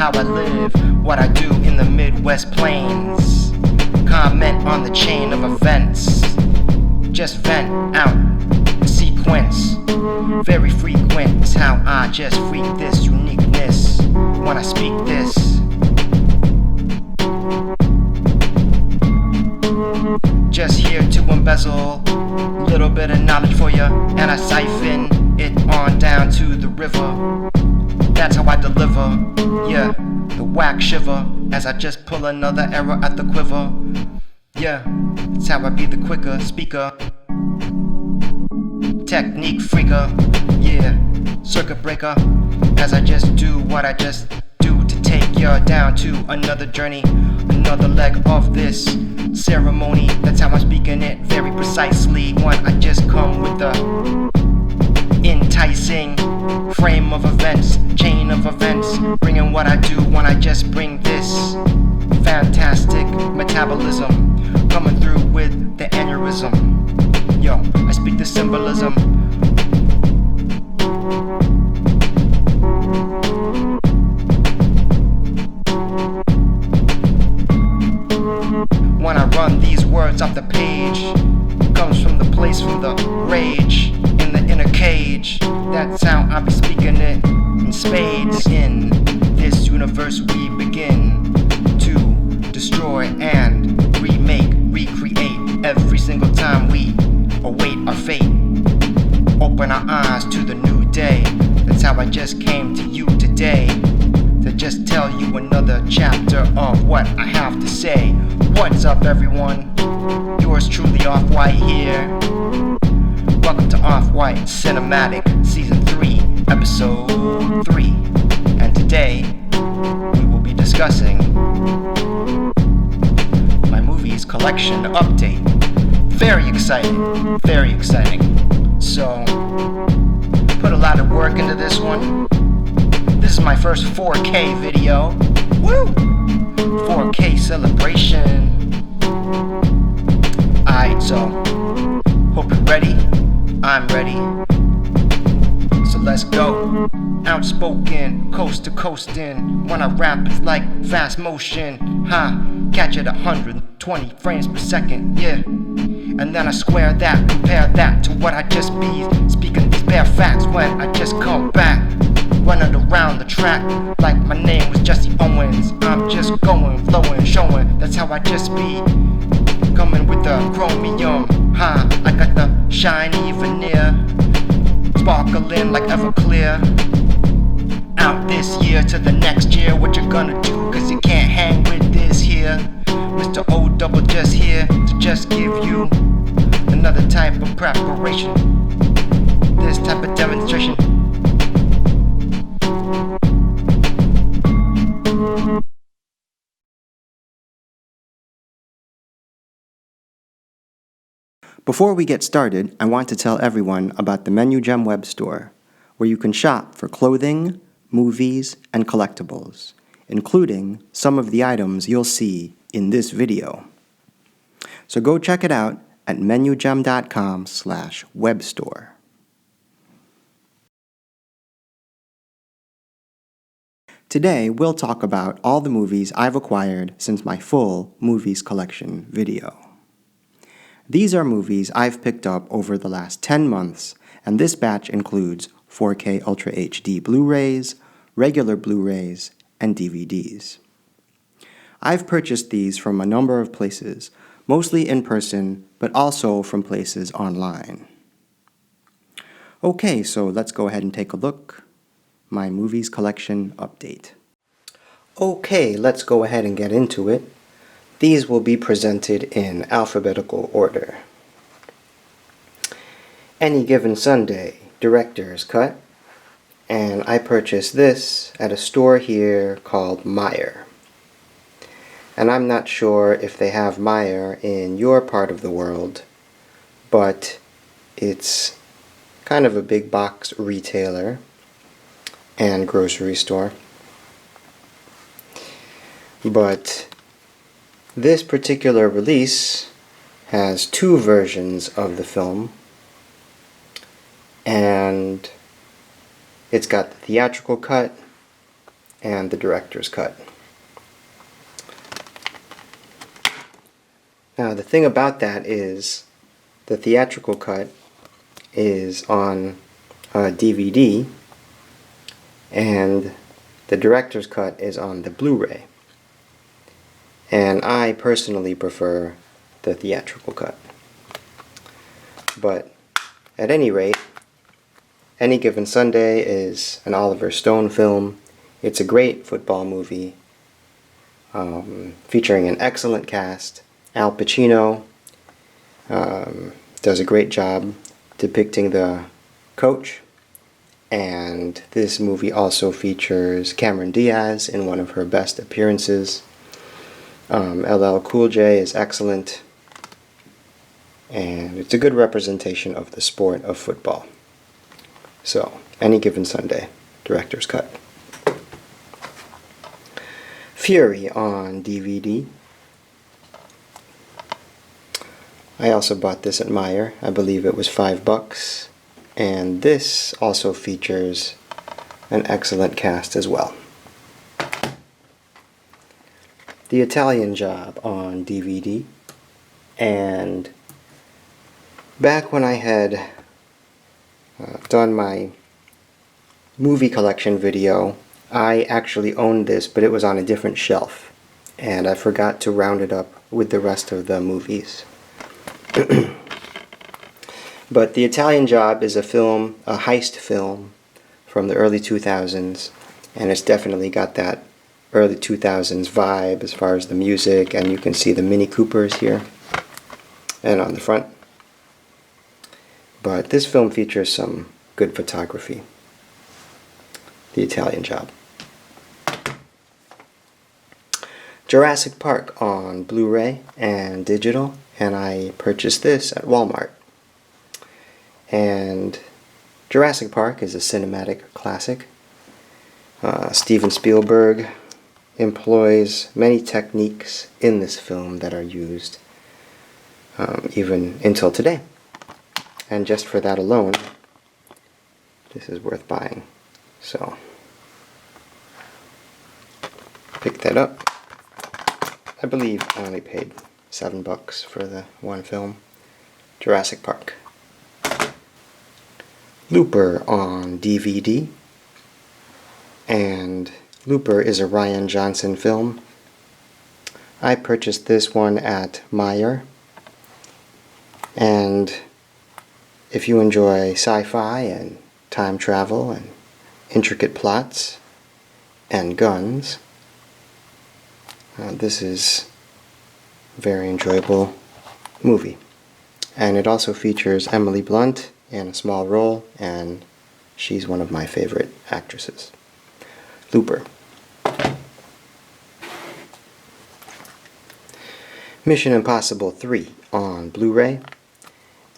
how I live, what I do in the Midwest plains. Comment on the chain of events. Just vent out the sequence. Very frequent is how I just freak this uniqueness when I speak this. Just here to embezzle a little bit of knowledge for ya, and I siphon it on down to the river. That's how I deliver, yeah, the whack shiver as I just pull another arrow at the quiver. Yeah, that's how I be the quicker speaker. Technique freaker, yeah, circuit breaker, as I just do what I just do to take ya down to another journey, another leg of this ceremony. That's how I'm speaking it very precisely when I just come with the enticing frame of events, chain of events, bringing what I do when I just bring this fantastic metabolism, coming through with the aneurysm. Yo, I speak the symbolism. When I run these words off the page, comes from the place, from the rage in the inner cage. That's how I be speaking it in spades. In this universe we begin to destroy and remake, recreate every single time we await our fate. Open our eyes to the new day. That's how I just came to you today, to just tell you another chapter of what I have to say. What's up, everyone? Yours truly, Offwhyte here. Welcome to Offwhyte Cinematic Season 3, Episode 3. And today, we will be discussing my movies collection update. Very exciting, very exciting. So, put a lot of work into this one. This is my first 4K video. Woo! 4K celebration. Alright, so hope you're ready. I'm ready. So let's go. Outspoken, coast to coastin'. When I rap, it's like fast motion. Catch it 120 frames per second, yeah. And then I square that, compare that to what I just be speaking these bare facts when I just come back. Running around the track like my name was Jesse Owens. I'm just going, flowing, showing. That's how I just be coming with the chromium. I got the shiny veneer, sparkling like Everclear. Out this year to the next year, what you gonna do? Cause you can't hang with this here. Mr. O Double just here to just give you another type of preparation, this type of demonstration. Before we get started, I want to tell everyone about the Menu Gem web store, where you can shop for clothing, movies, and collectibles, including some of the items you'll see in this video. So go check it out at menugem.com/webstore. Today, we'll talk about all the movies I've acquired since my full movies collection video. These are movies I've picked up over the last 10 months, and this batch includes 4K Ultra HD Blu-rays, regular Blu-rays, and DVDs. I've purchased these from a number of places, mostly in person, but also from places online. Okay, so let's go ahead and take a look. My movies collection update. Okay, let's go ahead and get into it. These will be presented in alphabetical order. Any Given Sunday, Director's Cut. And I purchased this at a store here called Meyer. And I'm not sure if they have Meyer in your part of the world, but it's kind of a big box retailer and grocery store. But this particular release has two versions of the film, and it's got the theatrical cut and the director's cut. Now the thing about that is the theatrical cut is on DVD and the director's cut is on the Blu-ray. And I personally prefer the theatrical cut. But at any rate, Any Given Sunday is an Oliver Stone film. It's a great football movie featuring an excellent cast. Al Pacino does a great job depicting the coach. And this movie also features Cameron Diaz in one of her best appearances. LL Cool J is excellent. And it's a good representation of the sport of football. So, Any Given Sunday, director's cut. Fury on DVD. I also bought this at Meijer. I believe it was $5. And this also features an excellent cast as well. The Italian Job on DVD. And back when I had done my movie collection video, I actually owned this, but it was on a different shelf. And I forgot to round it up with the rest of the movies. But The Italian Job is a film, a heist film from the early 2000s, and it's definitely got that early 2000s vibe as far as the music, and you can see the Mini Coopers here and on the front. But this film features some good photography. The Italian Job. Jurassic Park on Blu-ray and digital, and I purchased this at Walmart. And Jurassic Park is a cinematic classic. Steven Spielberg employs many techniques in this film that are used even until today. And just for that alone, this is worth buying. So, pick that up. I believe I only paid $7 for the one film. Jurassic Park. Looper on DVD. And Looper is a Rian Johnson film. I purchased this one at Meijer. And if you enjoy sci-fi and time travel and intricate plots and guns, this is a very enjoyable movie. And it also features Emily Blunt in a small role, and she's one of my favorite actresses. Looper. Mission Impossible 3 on Blu-ray.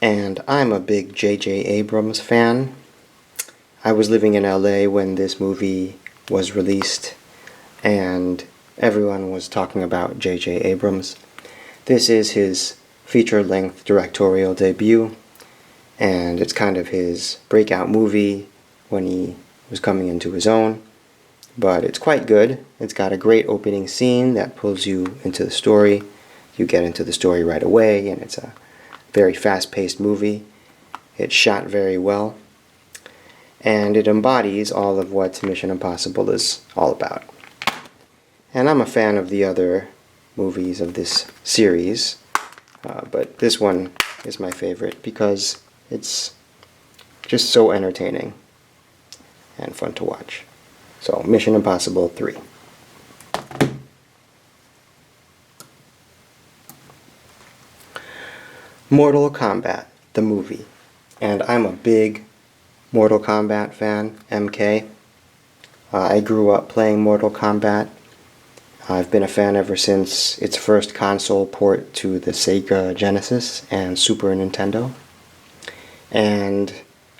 And I'm a big J.J. Abrams fan. I was living in LA when this movie was released, and everyone was talking about J.J. Abrams. This is his feature-length directorial debut, and it's kind of his breakout movie when he was coming into his own. But it's quite good. It's got a great opening scene that pulls you into the story. You get into the story right away, and it's a very fast-paced movie. It's shot very well, and it embodies all of what Mission Impossible is all about. And I'm a fan of the other movies of this series, but this one is my favorite because it's just so entertaining and fun to watch. So, Mission Impossible 3. Mortal Kombat, the movie. And I'm a big Mortal Kombat fan, MK. I grew up playing Mortal Kombat. I've been a fan ever since its first console port to the Sega Genesis and Super Nintendo. And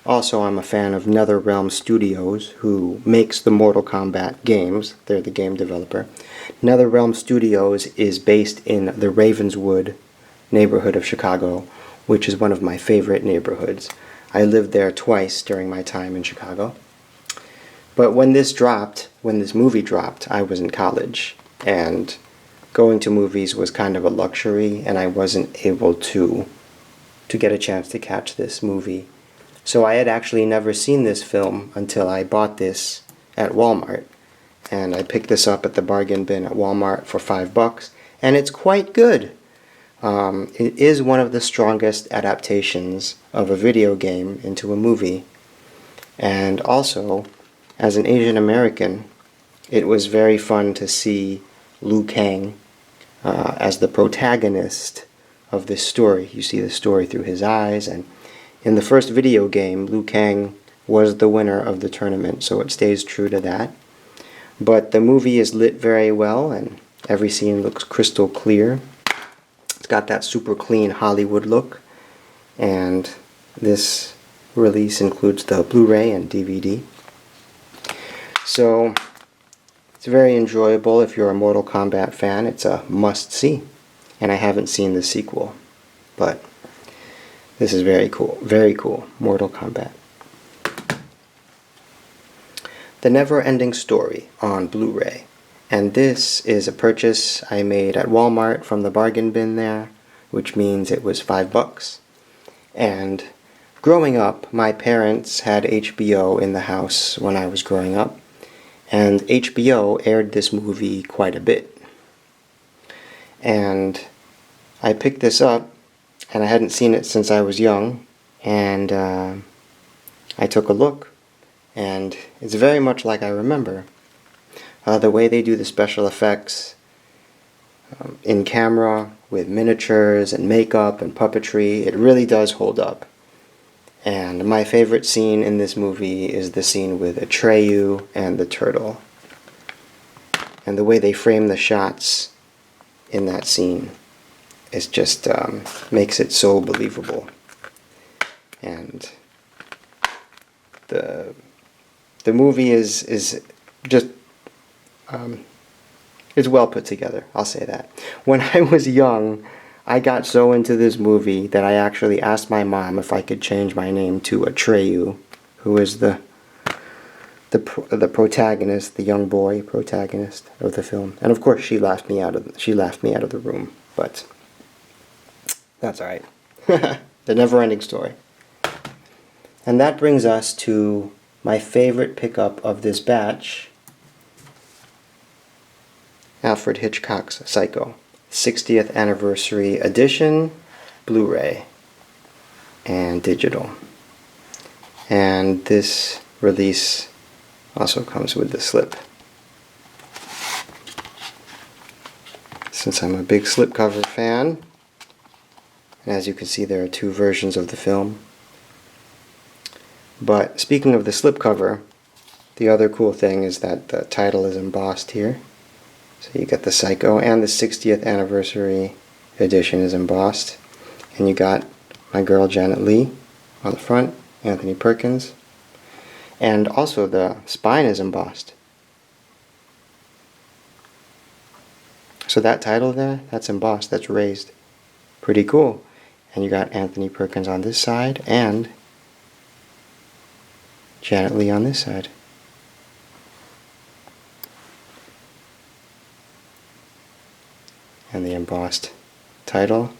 also I'm a fan of NetherRealm Studios, who makes the Mortal Kombat games. They're the game developer. NetherRealm Studios is based in the Ravenswood neighborhood of Chicago, which is one of my favorite neighborhoods. I lived there twice during my time in Chicago. But when this movie dropped, I was in college, and going to movies was kind of a luxury, and I wasn't able to get a chance to catch this movie. So I had actually never seen this film until I bought this at Walmart. And I picked this up at the bargain bin at Walmart for $5, and it's quite good. It is one of the strongest adaptations of a video game into a movie. And also, as an Asian American, it was very fun to see Liu Kang as the protagonist of this story. You see the story through his eyes, and in the first video game, Liu Kang was the winner of the tournament, so it stays true to that. But the movie is lit very well, and every scene looks crystal clear. It's got that super clean Hollywood look, and this release includes the Blu-ray and DVD. So it's very enjoyable if you're a Mortal Kombat fan. It's a must-see. And I haven't seen the sequel, but this is very cool. Very cool. Mortal Kombat. The Neverending Story on Blu-ray. And this is a purchase I made at Walmart from the bargain bin there, which means it was $5. And growing up, my parents had HBO in the house when I was growing up, and HBO aired this movie quite a bit. And I picked this up, and I hadn't seen it since I was young, and I took a look, and it's very much like I remember. The way they do the special effects in camera with miniatures and makeup and puppetry, it really does hold up. And my favorite scene in this movie is the scene with Atreyu and the turtle. And the way they frame the shots in that scene is just makes it so believable. And the movie is just it's well put together, I'll say that. When I was young, I got so into this movie that I actually asked my mom if I could change my name to Atreyu, who is the protagonist, the young boy protagonist of the film. And of course, she laughed me out of the room, but that's all right. The Neverending Story. And that brings us to my favorite pickup of this batch, Alfred Hitchcock's Psycho, 60th Anniversary Edition, Blu-ray, and digital. And this release also comes with the slip. Since I'm a big slipcover fan, as you can see, there are two versions of the film. But speaking of the slipcover, the other cool thing is that the title is embossed here. So you got the Psycho, and the 60th Anniversary Edition is embossed. And you got my girl Janet Leigh on the front, Anthony Perkins. And also the spine is embossed. So that title there, that's embossed, that's raised. Pretty cool. And you got Anthony Perkins on this side, and Janet Leigh on this side. And the embossed title.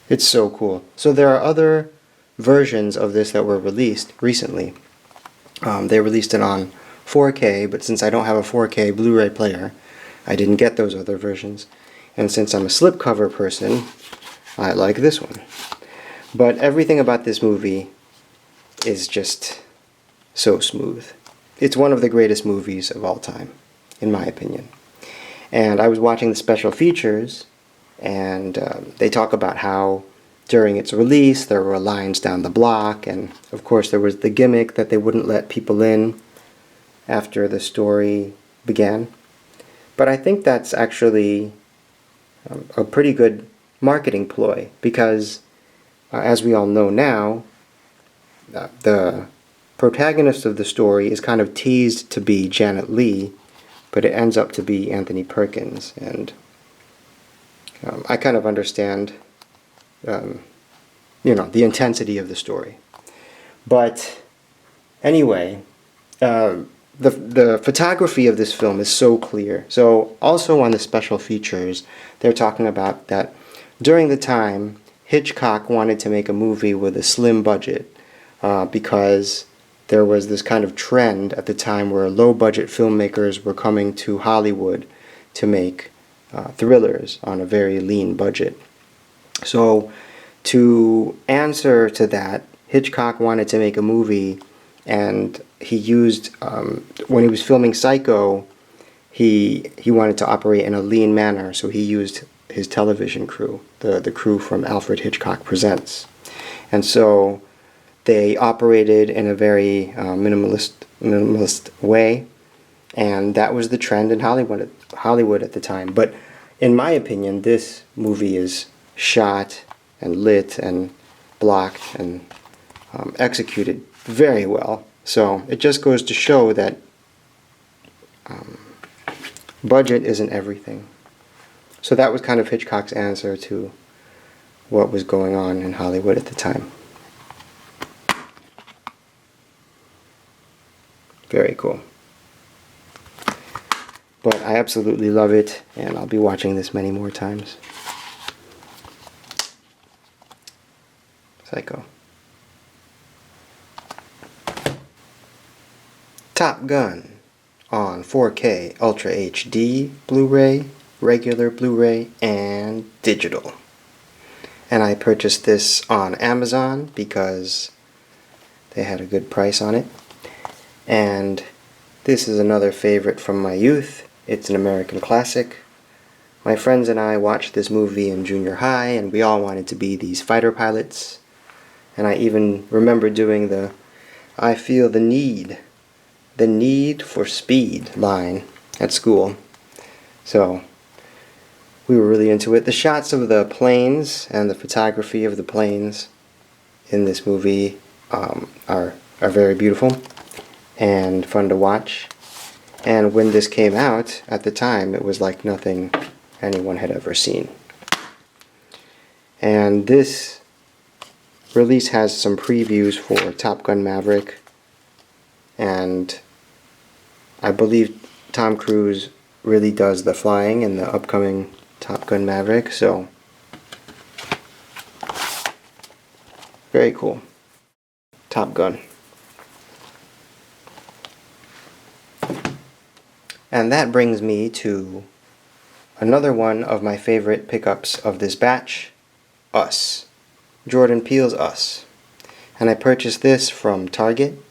It's so cool. So there are other versions of this that were released recently. They released it on 4K, but since I don't have a 4K Blu-ray player, I didn't get those other versions. And since I'm a slipcover person, I like this one. But everything about this movie is just so smooth. It's one of the greatest movies of all time, in my opinion. And I was watching the special features, and they talk about how during its release there were lines down the block, and of course there was the gimmick that they wouldn't let people in after the story began. But I think that's actually a pretty good marketing ploy, because as we all know now, the protagonist of the story is kind of teased to be Janet Leigh, but it ends up to be Anthony Perkins, and I kind of understand, the intensity of the story. But anyway, the photography of this film is so clear. So also on the special features, they're talking about that during the time, Hitchcock wanted to make a movie with a slim budget because there was this kind of trend at the time where low-budget filmmakers were coming to Hollywood to make thrillers on a very lean budget. So to answer to that, Hitchcock wanted to make a movie, and he used, when he was filming Psycho, he wanted to operate in a lean manner, so he used his television crew, the crew from Alfred Hitchcock Presents. And so they operated in a very minimalist way, and that was the trend in Hollywood at the time. But in my opinion, this movie is shot and lit and blocked and executed very well. So it just goes to show that budget isn't everything. So that was kind of Hitchcock's answer to what was going on in Hollywood at the time. Very cool. But I absolutely love it, and I'll be watching this many more times. Psycho. Top Gun on 4K Ultra HD Blu-ray, regular Blu-ray, and digital. And I purchased this on Amazon because they had a good price on it. And this is another favorite from my youth. It's an American classic. My friends and I watched this movie in junior high, and we all wanted to be these fighter pilots. And I even remember doing the "I feel the need for speed" line at school. So we were really into it. The shots of the planes and the photography of the planes in this movie are very beautiful and fun to watch. And when this came out, at the time, it was like nothing anyone had ever seen. And this release has some previews for Top Gun Maverick, and I believe Tom Cruise really does the flying in the upcoming Top Gun Maverick, so very cool. Top Gun. And that brings me to another one of my favorite pickups of this batch, Us. Jordan Peele's Us. And I purchased this from Target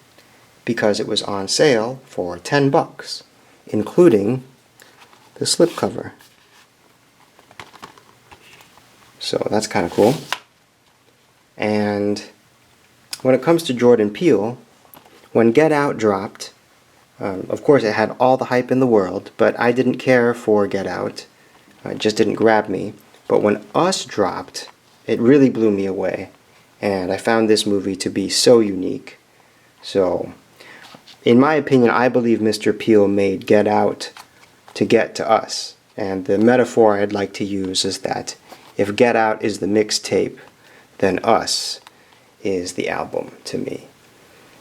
because it was on sale for $10, including the slipcover. So that's kind of cool. And when it comes to Jordan Peele, when Get Out dropped, of course it had all the hype in the world, but I didn't care for Get Out. It just didn't grab me. But when Us dropped, it really blew me away. And I found this movie to be so unique. So, in my opinion, I believe Mr. Peele made Get Out to get to Us. And the metaphor I'd like to use is that if Get Out is the mixtape, then Us is the album to me.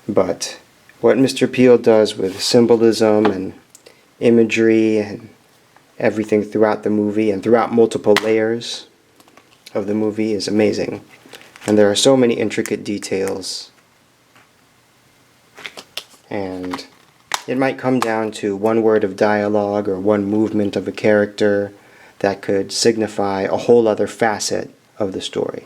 But what Mr. Peele does with symbolism and imagery and everything throughout the movie and throughout multiple layers of the movie is amazing. And there are so many intricate details. And it might come down to one word of dialogue or one movement of a character that could signify a whole other facet of the story.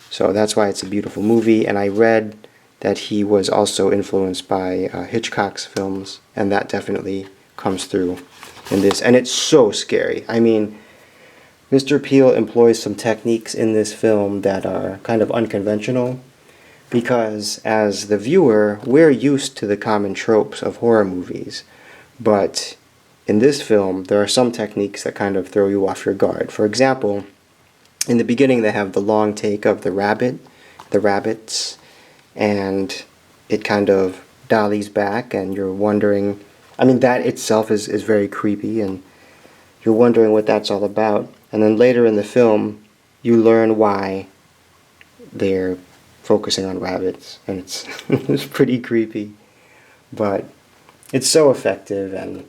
So that's why it's a beautiful movie. And I read that he was also influenced by Hitchcock's films, and that definitely comes through in this. And it's so scary. I mean, Mr. Peele employs some techniques in this film that are kind of unconventional, because as the viewer, we're used to the common tropes of horror movies. But in this film, there are some techniques that kind of throw you off your guard. For example, in the beginning they have the long take of the rabbits, and it kind of dollies back, and you're wondering, I mean, that itself is very creepy, and you're wondering what that's all about. And then later in the film, you learn why they're focusing on rabbits, and it's, it's pretty creepy. But It's so effective, and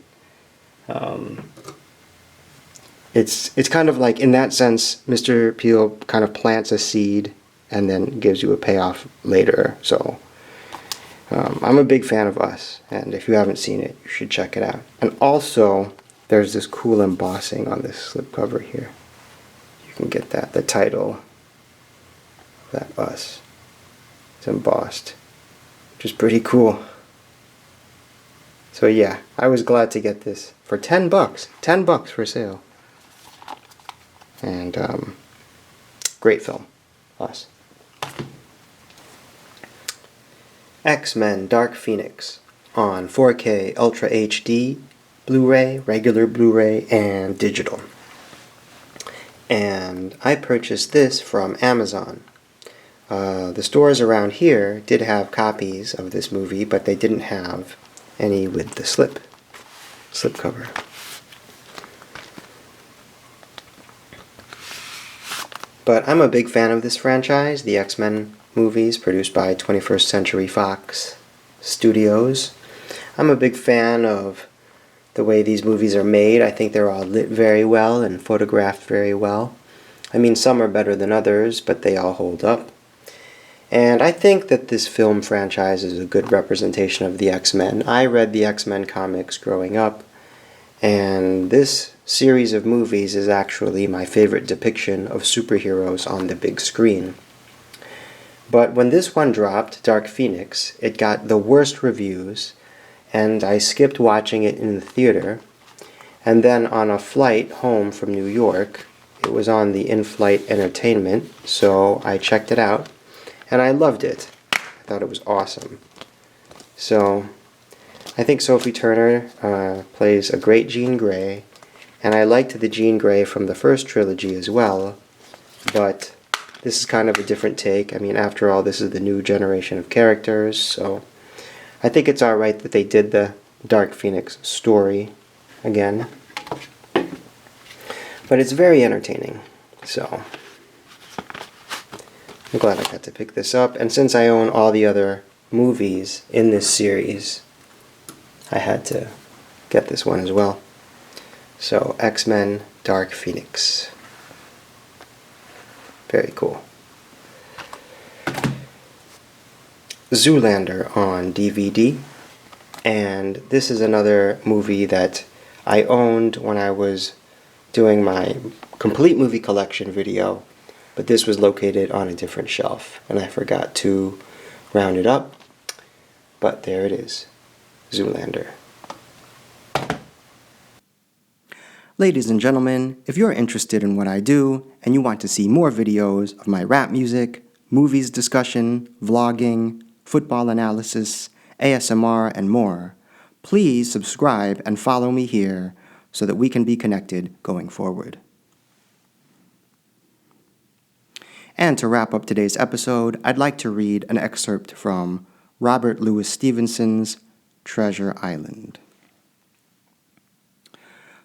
it's kind of like, in that sense, Mr. Peel kind of plants a seed and then gives you a payoff later. So I'm a big fan of Us, and if you haven't seen it, you should check it out. And also, there's this cool embossing on this slipcover here. You can get that, the title, that Us. It's embossed, which is pretty cool. So yeah, I was glad to get this for $10. $10 for sale. And great film, Us. X-Men Dark Phoenix on 4K Ultra HD, Blu-ray, regular Blu-ray, and digital. And I purchased this from Amazon. The stores around here did have copies of this movie, but they didn't have any with the slipcover. But I'm a big fan of this franchise, the X-Men movies produced by 21st Century Fox Studios. I'm a big fan of the way these movies are made. I think they're all lit very well and photographed very well. I mean, some are better than others, but they all hold up. And I think that this film franchise is a good representation of the X-Men. I read the X-Men comics growing up, and this series of movies is actually my favorite depiction of superheroes on the big screen. But when this one dropped, Dark Phoenix, it got the worst reviews, and I skipped watching it in the theater. And then on a flight home from New York, it was on the in-flight entertainment, so I checked it out. And I loved it. I thought it was awesome. So, I think Sophie Turner plays a great Jean Grey, and I liked the Jean Grey from the first trilogy as well, but this is kind of a different take. I mean, after all, this is the new generation of characters, so I think it's alright that they did the Dark Phoenix story again. But it's very entertaining, so I'm glad I got to pick this up, and since I own all the other movies in this series, I had to get this one as well. So, X-Men Dark Phoenix. Very cool. Zoolander on DVD, and this is another movie that I owned when I was doing my complete movie collection video, but this was located on a different shelf, and I forgot to round it up, but there it is, Zoolander. Ladies and gentlemen, if you're interested in what I do, and you want to see more videos of my rap music, movies discussion, vlogging, football analysis, ASMR, and more, please subscribe and follow me here so that we can be connected going forward. And to wrap up today's episode, I'd like to read an excerpt from Robert Louis Stevenson's Treasure Island.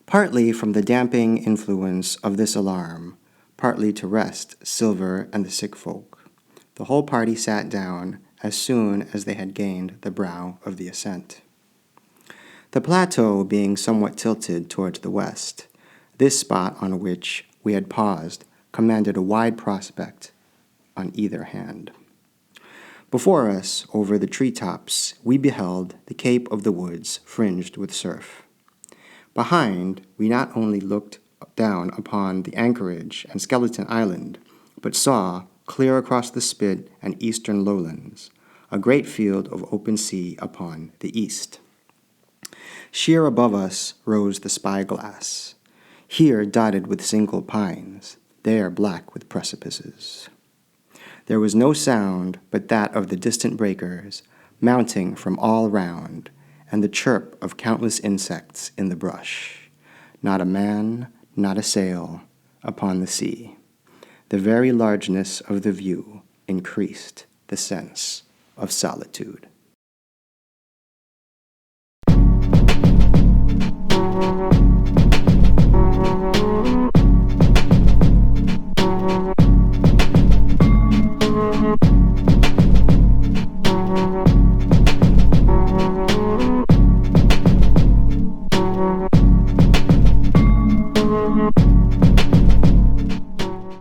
Partly from the damping influence of this alarm, partly to rest Silver and the sick folk, the whole party sat down as soon as they had gained the brow of the ascent. The plateau being somewhat tilted towards the west, this spot on which we had paused commanded a wide prospect on either hand. Before us, over the treetops, we beheld the cape of the woods fringed with surf. Behind, we not only looked down upon the anchorage and Skeleton Island, but saw, clear across the spit and eastern lowlands, a great field of open sea upon the east. Sheer above us rose the spyglass, here dotted with single pines, there black with precipices. There was no sound but that of the distant breakers, mounting from all round, and the chirp of countless insects in the brush. Not a man, not a sail, upon the sea. The very largeness of the view increased the sense of solitude.